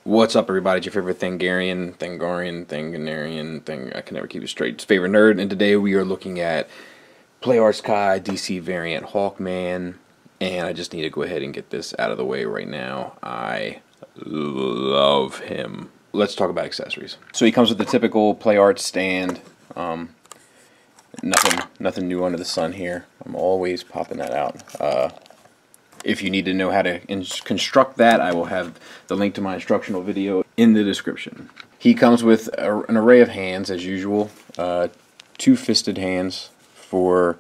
What's up, everybody? It's your favorite Thangarian, I can never keep it straight. It's favorite nerd, and today we are looking at PlayArt's Kai DC variant Hawkman, and I just need to go ahead and get this out of the way right now. I love him. Let's talk about accessories. So he comes with the typical PlayArt stand. Nothing new under the sun here. I'm always popping that out. If you need to know how to construct that, I will have the link to my instructional video in the description. He comes with an array of hands, as usual. Two fisted hands for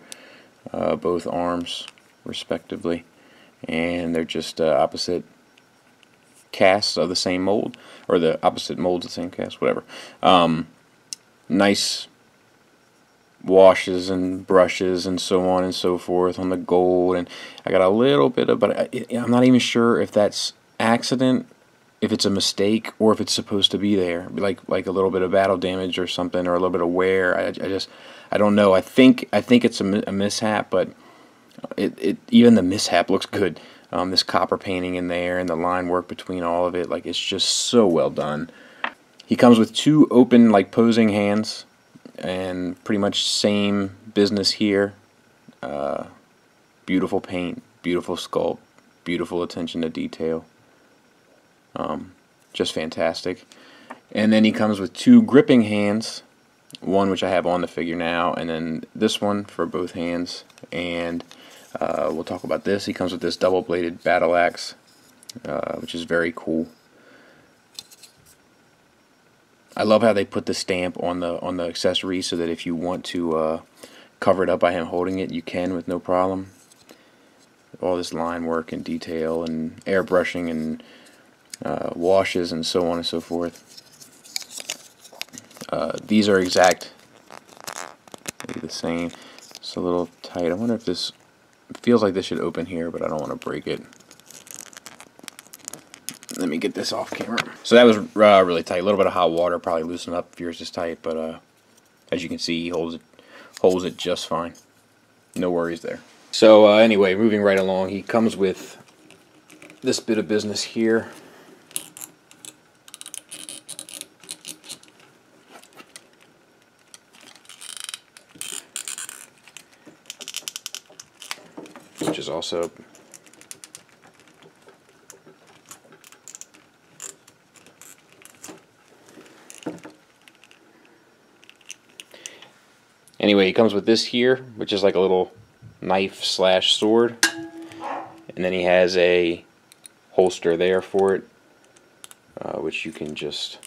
both arms, respectively. And they're just opposite casts of the same mold. Or the opposite molds of the same cast, whatever. Nice washes and brushes and so on and so forth on the gold, and I got a little bit of, but I'm not even sure if that's accident, if it's a mistake, or if it's supposed to be there, like a little bit of battle damage or something, or a little bit of wear. I don't know. I think it's a mishap, but even the mishap looks good. This copper painting in there and the line work between all of it, like, it's just so well done. He comes with two open, like, posing hands. And pretty much same business here. Beautiful paint, beautiful sculpt, beautiful attention to detail. Just fantastic. And then he comes with two gripping hands. One which I have on the figure now, and then this one for both hands. And we'll talk about this. He comes with this double-bladed battle axe, which is very cool. I love how they put the stamp on the accessory so that if you want to cover it up by him holding it, you can with no problem. All this line work and detail and airbrushing and washes and so on and so forth. These are exactly the same. It's a little tight. I wonder if this feels like this should open here, but I don't want to break it. Let me get this off camera. So that was really tight. A little bit of hot water probably loosen up if yours is tight, but as you can see, he holds it just fine. No worries there. So anyway, moving right along, he comes with this bit of business here. Which is also anyway, he comes with this here, which is like a little knife slash sword, and then he has a holster there for it, which you can just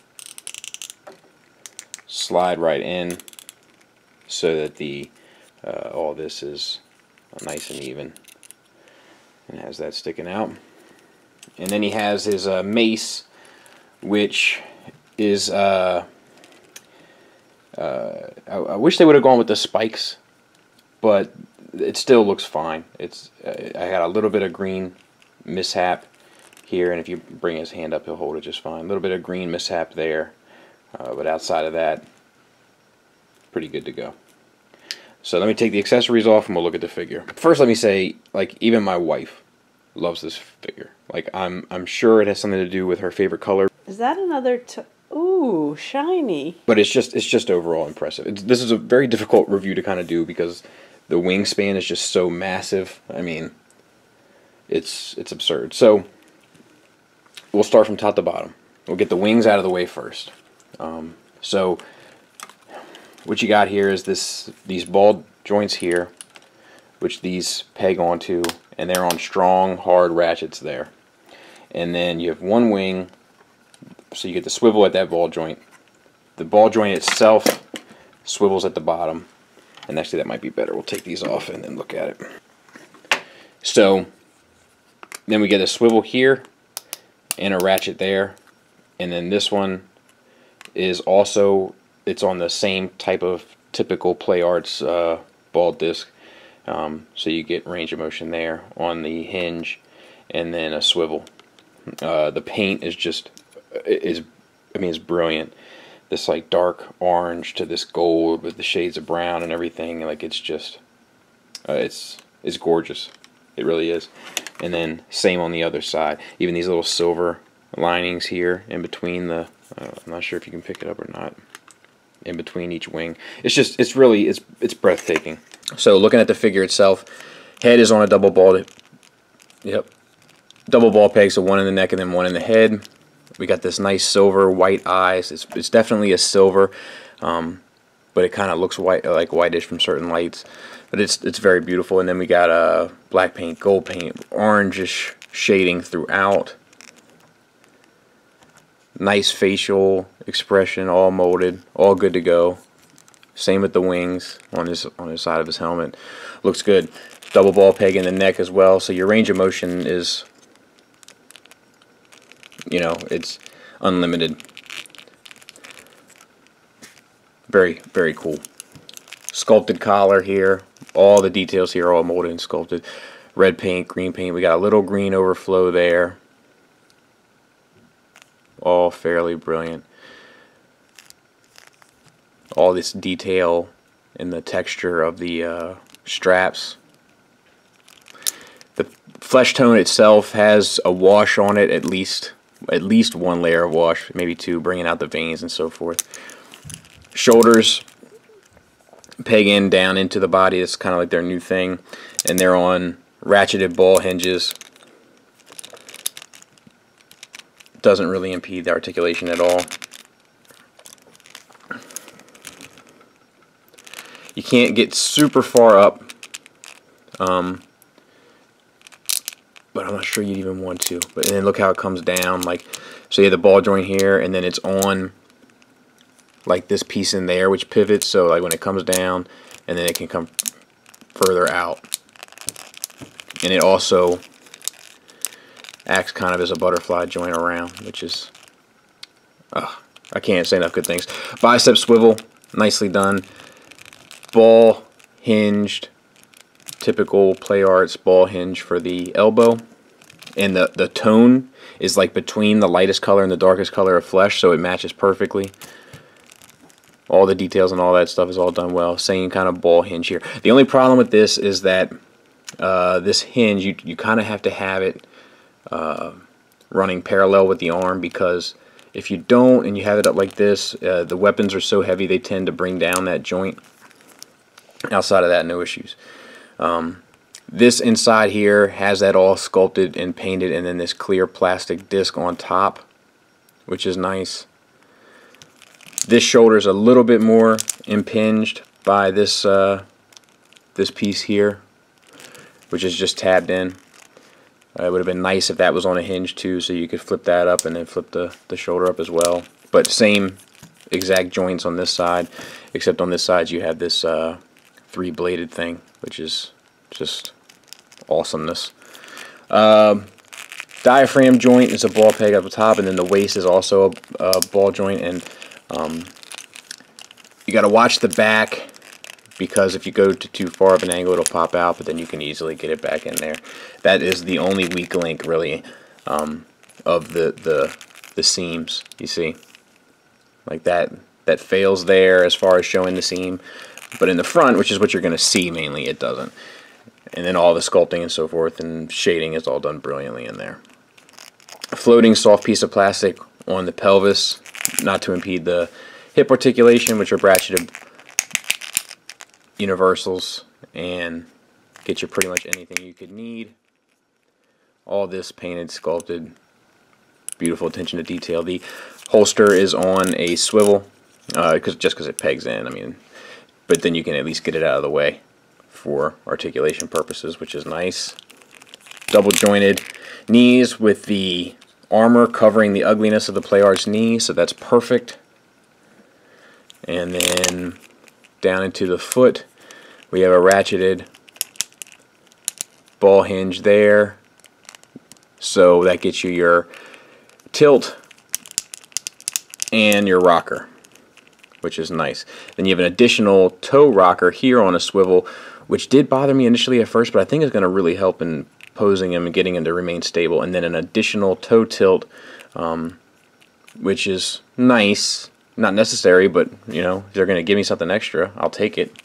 slide right in so that the all this is nice and even, and has that sticking out. And then he has his mace, which is I wish they would have gone with the spikes, but it still looks fine. I got a little bit of green mishap here, and if you bring his hand up, he'll hold it just fine. A little bit of green mishap there, but outside of that, pretty good to go. So let me take the accessories off, and we'll look at the figure. First, let me say, like, even my wife loves this figure. Like, I'm sure it has something to do with her favorite color. Is that another? Ooh, shiny. But it's just overall impressive. This is a very difficult review to kind of do because the wingspan is just so massive. I mean, it's absurd. So we'll start from top to bottom. We'll get the wings out of the way first. So what you got here is these ball joints here, which these peg onto, and they're on strong, hard ratchets there. And then you have one wing. So you get the swivel at that ball joint. The ball joint itself swivels at the bottom. And actually that might be better. We'll take these off and then look at it. So then we get a swivel here and a ratchet there. And then this one is also it's on the same type of typical Play Arts ball disc. So you get range of motion there on the hinge, and then a swivel. The paint is it's brilliant. This like dark orange to this gold with the shades of brown and everything. Like it's just, it's gorgeous. It really is. And then same on the other side. Even these little silver linings here in between the, I'm not sure if you can pick it up or not, in between each wing. It's really, it's breathtaking. So looking at the figure itself, head is on a double ball. Yep. Double ball peg, so one in the neck and then one in the head. We got this nice silver white eyes. It's definitely a silver, but it kind of looks white, like whitish from certain lights. But it's very beautiful. And then we got black paint, gold paint, orangish shading throughout. Nice facial expression, all molded, all good to go. Same with the wings on his side of his helmet. Looks good. Double ball peg in the neck as well. So your range of motion is, you know, it's unlimited. Very, very cool. Sculpted collar here. All the details here are all molded and sculpted. Red paint, green paint. We got a little green overflow there. All fairly brilliant. All this detail in the texture of the straps. The flesh tone itself has a wash on it, at least one layer of wash, maybe two, bringing out the veins and so forth. Shoulders peg in down into the body. It's kind of like their new thing, and they're on ratcheted ball hinges. Doesn't really impede the articulation at all. You can't get super far up, but I'm not sure you'd even want to. But then look how it comes down. Like, so you have the ball joint here, and then it's on like this piece in there, which pivots. So like when it comes down, and then it can come further out, and it also acts kind of as a butterfly joint around, which is, I can't say enough good things. Bicep swivel, nicely done. Ball hinged, typical Play Arts ball hinge for the elbow, and the tone is like between the lightest color and the darkest color of flesh, so it matches perfectly. All the details and all that stuff is all done well. Same kind of ball hinge here. The only problem with this is that this hinge, you kind of have to have it running parallel with the arm, because if you don't and you have it up like this, the weapons are so heavy they tend to bring down that joint. Outside of that, no issues. This inside here has that all sculpted and painted, and then this clear plastic disc on top, which is nice. This shoulder is a little bit more impinged by this this piece here, which is just tabbed in. It would have been nice if that was on a hinge too, so you could flip that up and then flip the shoulder up as well. But same exact joints on this side, except on this side you have this three-bladed thing, which is just awesomeness. Diaphragm joint is a ball peg up the top, and then the waist is also a ball joint. And you got to watch the back, because if you go to too far of an angle, it'll pop out, but then you can easily get it back in there. That is the only weak link, really, of the seams. You see, like that fails there as far as showing the seam. But in the front, which is what you're going to see mainly, it doesn't. And then all the sculpting and so forth and shading is all done brilliantly in there. A floating soft piece of plastic on the pelvis, not to impede the hip articulation, which are bracketed universals, and get you pretty much anything you could need. All this painted, sculpted, beautiful attention to detail. The holster is on a swivel, just because it pegs in. I mean, but then you can at least get it out of the way for articulation purposes, which is nice. Double jointed knees with the armor covering the ugliness of the Play Arts knee, so that's perfect. And then down into the foot, we have a ratcheted ball hinge there, so that gets you your tilt and your rocker. which is nice. Then you have an additional toe rocker here on a swivel, which did bother me initially at first, but I think it's going to really help in posing him and getting him to remain stable. And then an additional toe tilt, which is nice. Not necessary, but, you know, if they're going to give me something extra, I'll take it.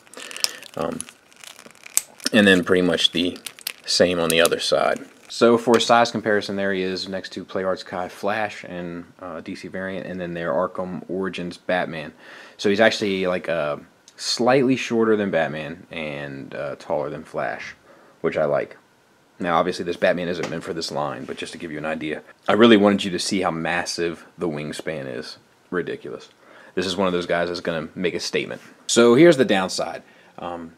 And then pretty much the same on the other side. So for size comparison, there he is next to PlayArt's Kai Flash and DC variant, and then their Arkham Origins Batman. So he's actually like slightly shorter than Batman and taller than Flash, which I like. Now, obviously, this Batman isn't meant for this line, but just to give you an idea, I really wanted you to see how massive the wingspan is. Ridiculous. This is one of those guys that's going to make a statement. So here's the downside.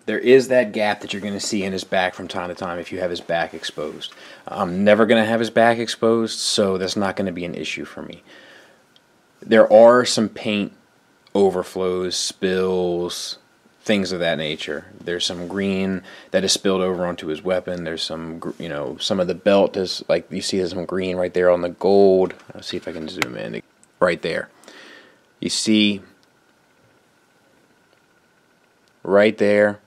There is that gap that you're going to see in his back from time to time if you have his back exposed. I'm never going to have his back exposed, so that's not going to be an issue for me. There are some paint overflows, spills, things of that nature. There's some green that is spilled over onto his weapon. There's some, you know, some of the belt is, like, you see there's some green right there on the gold. I'll see if I can zoom in. Right there. You see right there,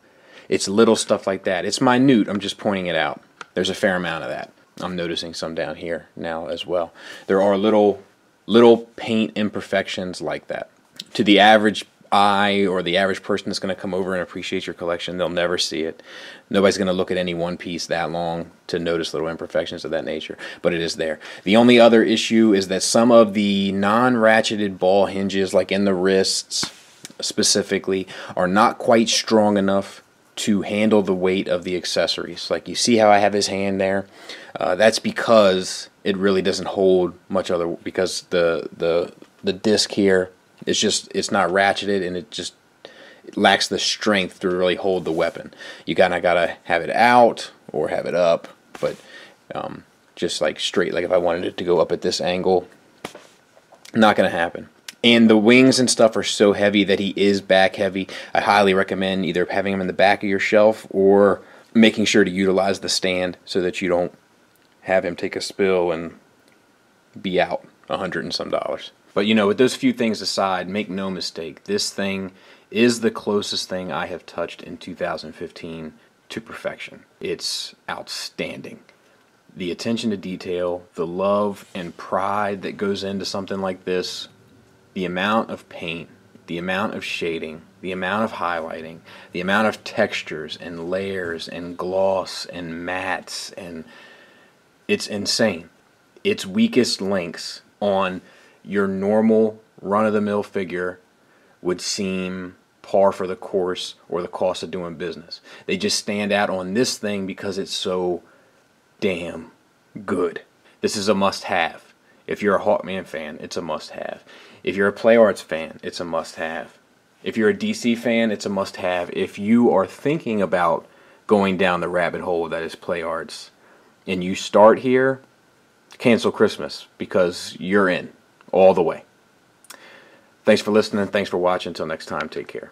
it's little stuff like that. It's minute, I'm just pointing it out. There's a fair amount of that. I'm noticing some down here now as well. There are little paint imperfections like that. To the average eye or the average person that's going to come over and appreciate your collection, they'll never see it. Nobody's going to look at any one piece that long to notice little imperfections of that nature, but it is there. The only other issue is that some of the non-ratcheted ball hinges, like in the wrists specifically, are not quite strong enough to handle the weight of the accessories. Like, you see how I have his hand there? That's because it really doesn't hold much other, because the disc here, it's not ratcheted, and it lacks the strength to really hold the weapon. You kind of gotta have it out or have it up, but just like straight, like if I wanted it to go up at this angle, not gonna happen. And the wings and stuff are so heavy that he is back heavy. I highly recommend either having him in the back of your shelf or making sure to utilize the stand so that you don't have him take a spill and be out $100 and some. But, you know, with those few things aside, make no mistake, this thing is the closest thing I have touched in 2015 to perfection. It's outstanding. The attention to detail, the love and pride that goes into something like this, the amount of paint, the amount of shading, the amount of highlighting, the amount of textures and layers and gloss and mattes, and it's insane. Its weakest links on your normal run-of-the-mill figure would seem par for the course or the cost of doing business. They just stand out on this thing because it's so damn good. This is a must-have. If you're a Hawkman fan, it's a must-have. If you're a PlayArts fan, it's a must-have. If you're a DC fan, it's a must-have. If you are thinking about going down the rabbit hole that is PlayArts, and you start here, cancel Christmas, because you're in all the way. Thanks for listening. Thanks for watching. Until next time, take care.